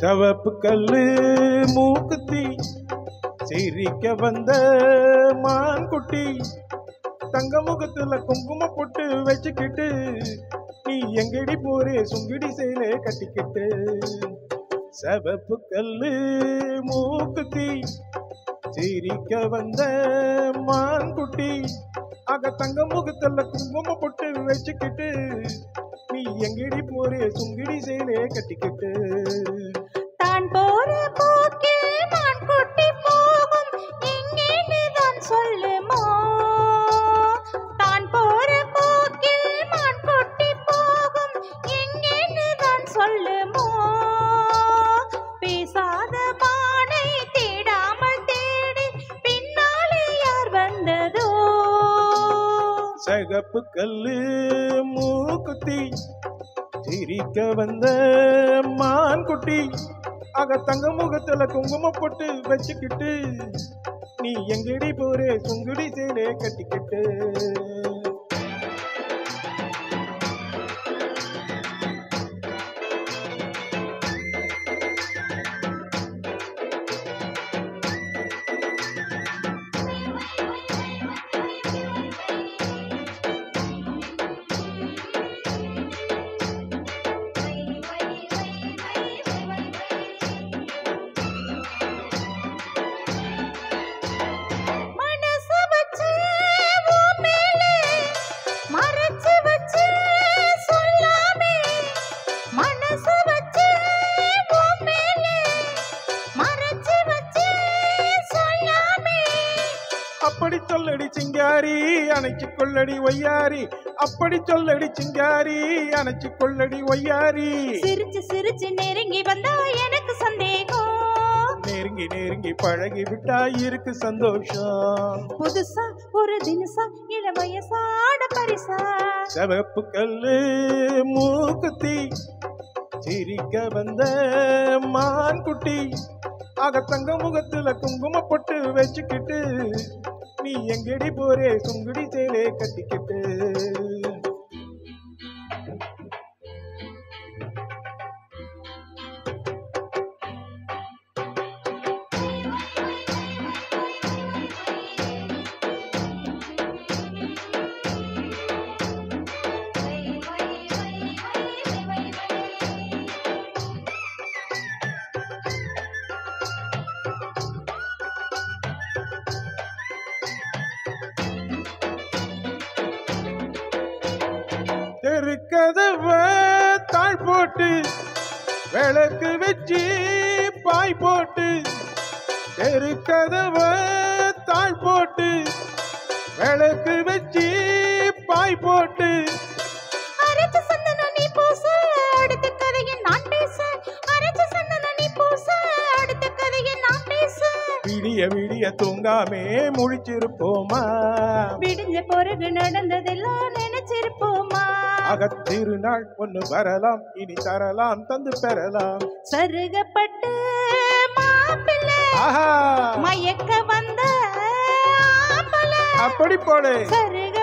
சவப்பு கல்லு மூக்குத்தி சிரிக்க வந்த மான்குட்டி தங்க முகத்துல குங்கும போட்டு வச்சுக்கிட்டு நீ எங்கடி போறே சுங்கிடி சேலை கட்டிக்கிட்டு சவப்பு கல்லு மூக்குத்தி சிரிக்க வந்த மான்குட்டி ஆக தங்க முகத்துல குங்கும போட்டு வச்சுக்கிட்டு நீ எங்கடி போறே சுங்கிடி சேலை கட்டிக்கிட்டு தான் போற போக்கில் மான்குட்டி போகும் இங்கே தான் சொல்லுமோ தான் போற போக்கில் மான்குட்டி போகும் இங்கே தான் சொல்லுமோ பேசாத பானை தேடாமல் தேடி பின்னாலே யார் வந்ததோ சகப்பு கல்லு மூக்குத்தி சிரிக்க வந்த மான்குட்டி ஆக தங்க முகத்துல குங்கும போட்டு வச்சுக்கிட்டு நீ எங்கடி போறே சுங்குடி சேலை கட்டிக்கிட்டு அப்படி சொல்லடி சிங்காரி அணைச்சு கொள்ளடி ஒய்யாரி அப்படி சொல்லடி சிங்காரி அணைச்சு கொள்ளடி ஒய்யாரி சிரிச்சு சிரிச்சு நெருங்கி வந்தா எனக்கு சந்தேகம் நெருங்கி நெருங்கி பழகி விட்டா இருக்கு சந்தோஷம் புதுசா ஒரு தினசா இள வயசான பரிசா சவப்பு கல்லு மூக்குத்தி சிரிக்க வந்த மான்குட்டி ஆக தங்க முகத்துல குங்கும போட்டு வச்சுக்கிட்டு நீ எங்கடி போறே சுங்குடி சேலை கட்டிக்கிட்டு தெருக்கதவ தாழ் போட்டு விளக்கு வச்சு பாய் போட்டு தெருக்கதவ தாழ் போட்டு விளக்கு வச்சு பாய் போட்டு அரைச்ச சந்தனம் நீ பூச அடுத்த கதையை நான் பேச அரைச்ச சந்தனம் நீ பூச அடுத்த கதையை நான் பேச விடிய விடிய தூங்காமே முழிச்சிருப்போமா விடிஞ்ச பிறகு நடந்ததெல்லாம் நினைச்சிருப்போமா அகத்திருநாள் ஒண்ணு வரலாம் இனி தரலாம் தந்து பெறலாம் சருகப்பட்டு மாப்பிள்ளை மயக்க வந்த அப்படி போலே சருக